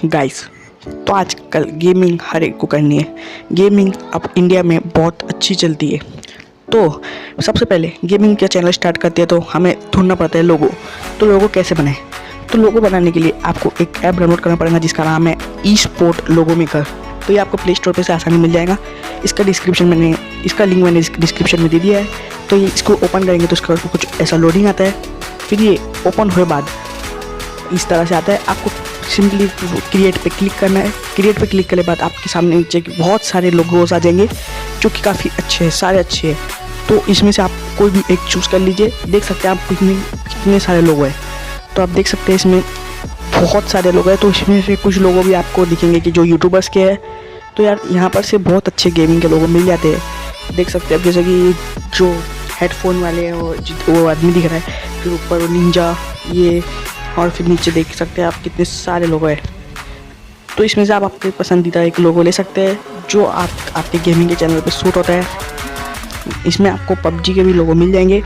Guys, तो आजकल gaming हर एक को करनी है। गेमिंग अब इंडिया में बहुत अच्छी चलती है। तो सबसे पहले गेमिंग का चैनल स्टार्ट करते हैं तो हमें ढूंढना पड़ता है लोगो। तो लोगो कैसे बनाएं? तो लोगो बनाने के लिए आपको एक ऐप डाउनलोड करना पड़ेगा जिसका नाम है ई स्पोर्ट लोगो मेकर। तो ये आपको प्ले स्टोर पर से आसानी मिल जाएगा। इसका लिंक मैंने डिस्क्रिप्शन में दे दिया है। तो ये इसको ओपन करेंगे तो इसका कुछ ऐसा लोडिंग आता है। फिर ये ओपन हुए बाद इस तरह से आता है। आपको सिंपली क्रिएट पे क्लिक करना है। क्रिएट पे क्लिक करने के बाद आपके सामने नीचे बहुत सारे लोगोस आ जाएंगे जो कि काफ़ी अच्छे हैं, सारे अच्छे हैं। तो इसमें से आप कोई भी एक चूज़ कर लीजिए। देख सकते हैं आप कितने सारे लोगो हैं। तो आप देख सकते हैं इसमें बहुत सारे लोग हैं। तो इसमें से कुछ लोगो भी आपको दिखेंगे कि जो यूट्यूबर्स के हैं। तो यार यहाँ पर से बहुत अच्छे गेमिंग के लोगो मिल जाते हैं। देख सकते हैं आप, जैसे कि जो हेडफोन वाले हैं वो आदमी दिख रहा है। फिर ऊपर वो निंजा ये, और फिर नीचे देख सकते हैं आप कितने सारे लोगो हैं। तो इसमें से आप आपके पसंदीदा एक लोगो ले सकते हैं जो आपके गेमिंग के चैनल पे सूट होता है। इसमें आपको पबजी के भी लोगो मिल जाएंगे।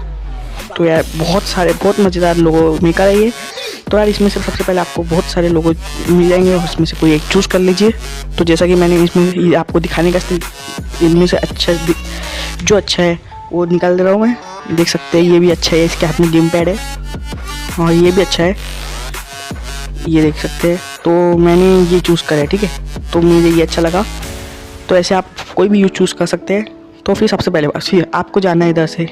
तो यार बहुत मज़ेदार लोगो मेकर है ये। तो यार इसमें से सबसे पहले आपको बहुत सारे लोगो मिल जाएंगे और उसमें से कोई एक चूज़ कर लीजिए। तो जैसा कि मैंने इसमें आपको दिखाने का इनमें से जो अच्छा है वो निकाल दे रहा हूँ मैं। देख सकते हैं ये भी अच्छा है, इसके हाथ में गेम पैड है और ये भी अच्छा है, ये देख सकते हैं। तो मैंने ये चूज़ करा है, ठीक है। तो मुझे ये अच्छा लगा। तो ऐसे आप कोई भी यूज चूज़ कर सकते हैं। तो फिर सबसे पहले फिर आपको जाना है इधर से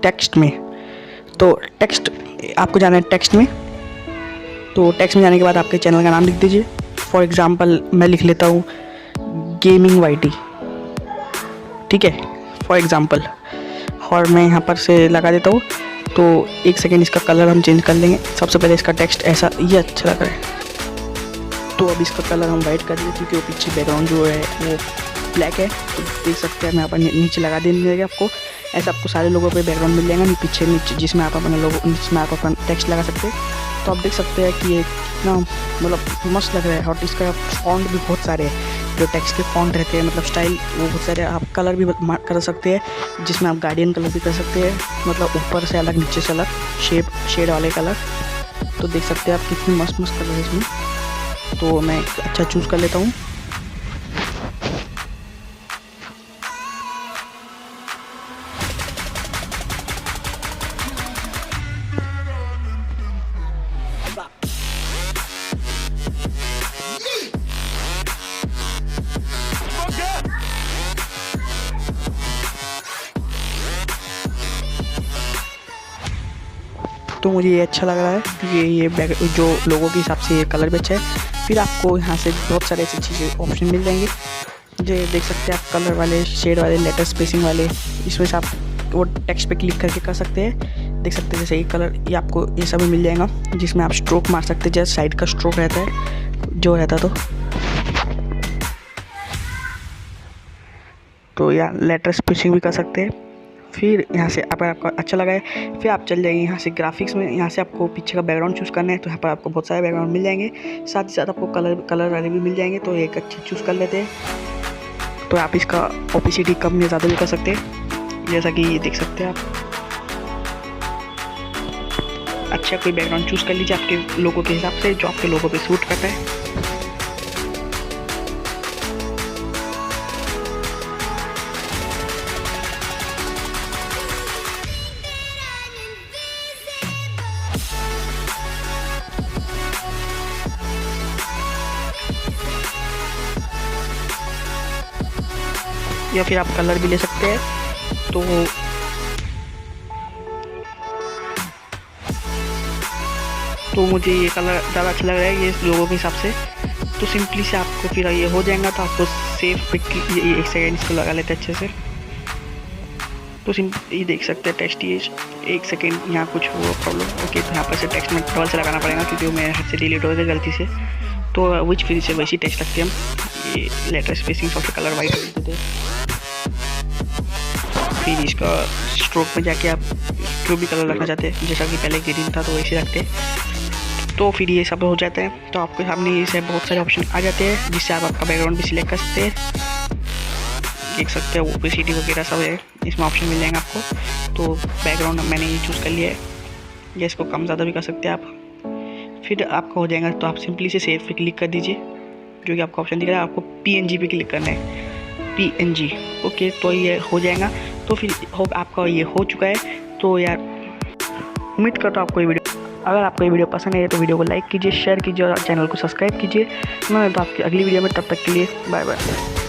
टेक्स्ट में। तो आपको जाना है टेक्स्ट में। तो टेक्स्ट में जाने के बाद आपके चैनल का नाम लिख दीजिए। फॉर एग्ज़ाम्पल मैं लिख लेता हूँ गेमिंग वाईटी, ठीक है, फॉर एग्ज़ाम्पल। और मैं यहाँ पर से लगा देता हूँ। तो एक सेकेंड, इसका कलर हम चेंज कर लेंगे। सबसे पहले इसका टेक्स्ट ऐसा ये अच्छा लग रहा है। तो अब इसका कलर हम वाइट कर देंगे क्योंकि वो पीछे बैकग्राउंड जो है वो ब्लैक है। तो देख सकते हैं मैं यहाँ पर नीचे लगा देंगे आपको। ऐसा आपको सारे लोगों पे बैकग्राउंड मिल जाएगा नीचे जिसमें आप अपना टेक्स्ट लगा सकते हैं। तो आप देख सकते हैं कि ये कितना मतलब मस्त लग रहा है। और इसका फॉन्ट भी बहुत सारे हैं, जो टेक्स्ट के फॉन्ट रहते हैं, मतलब स्टाइल वो बहुत सारे। आप कलर भी कर सकते हैं जिसमें आप गार्डियन कलर भी कर सकते हैं, मतलब ऊपर से अलग नीचे से अलग शेड वाले कलर। तो देख सकते हैं आप कितनी मस्त कलर है इसमें। तो मैं अच्छा चूज़ कर लेता हूँ। तो मुझे ये अच्छा लग रहा है क्योंकि ये जो लोगों के हिसाब से ये कलर भी अच्छा है। फिर आपको यहाँ से बहुत सारे ऐसी चीज़ें ऑप्शन मिल जाएंगे जो देख सकते हैं आप, कलर वाले, शेड वाले, लेटर स्पेसिंग वाले। इसमें से आप वो टेक्स्ट पे क्लिक करके कर सकते हैं। देख सकते हैं जैसे ये कलर, ये आपको ये सब मिल जाएगा जिसमें आप स्ट्रोक मार सकते हैं। जैसे साइड का स्ट्रोक रहता है जो रहता तो या लेटर स्पेसिंग भी कर सकते हैं। फिर यहाँ से अगर आपको अच्छा लगा है फिर आप चल जाइए यहाँ से ग्राफिक्स में। यहाँ से आपको पीछे का बैकग्राउंड चूज़ करना है। तो यहाँ पर आपको बहुत सारे बैकग्राउंड मिल जाएंगे, साथ ही साथ आपको कलर वाले भी मिल जाएंगे। तो एक अच्छी चूज़ कर लेते हैं। तो आप इसका ओपेसिटी कम या ज़्यादा भी कर सकते हैं, जैसा कि ये देख सकते हैं आप। अच्छा कोई बैकग्राउंड चूज़ कर लीजिए आपके लोगों के हिसाब से, जो आपके लोगों पे सूट करता है। या फिर आप कलर भी ले सकते हैं। तो मुझे ये कलर ज़्यादा अच्छा लग रहा है ये लोगों के हिसाब से। तो सिंपली से आपको फिर ये हो जाएगा। तो आपको सेव पे एक सेकेंड इसको लगा लेते हैं अच्छे से। तो ये देख सकते हैं टेक्स्ट, ये एक सेकेंड यहाँ कुछ हुआ प्रॉब्लम। ओके, तो यहाँ पर से टेक्स्ट में डबल से लगाना पड़ेगा क्योंकि वो मेरे हाथ से डिलीट हो गया गलती से। तो विच फिर से वैसी टेक्स्ट लगती है हम। ये लेटर स्पेसिंग सबसे कलर वाइट कर देते हैं। फिर इसका स्ट्रोक में जाके आप जो भी कलर रखना चाहते हैं, जैसा कि पहले ग्रीन था तो वैसे रखते हैं। तो फिर ये सब हो जाता है। तो आपके सामने ये से बहुत सारे ऑप्शन आ जाते हैं जिससे आप आपका बैकग्राउंड भी सिलेक्ट कर सकते हैं। देख सकते हैं ओपेसिटी वगैरह सब है, इसमें ऑप्शन मिल जाएंगे आपको। तो बैकग्राउंड मैंने ये चूज़ कर लिया है, या इसको कम ज़्यादा भी कर सकते हैं आप। फिर आपका हो जाएगा। तो आप सिंपली से सेव पे क्लिक कर दीजिए। जो कि आपको ऑप्शन दिख रहा है, आपको PNG पे क्लिक करना है, PNG। ओके, तो ये हो जाएगा। तो फिर आपका ये हो चुका है। तो यार उम्मीद करता हूँ आपको ये वीडियो, अगर आपको ये वीडियो पसंद है तो वीडियो को लाइक कीजिए, शेयर कीजिए और चैनल को सब्सक्राइब कीजिए। मैं मिलता हूँ आपकी अगली वीडियो में, तब तक के लिए बाय बाय।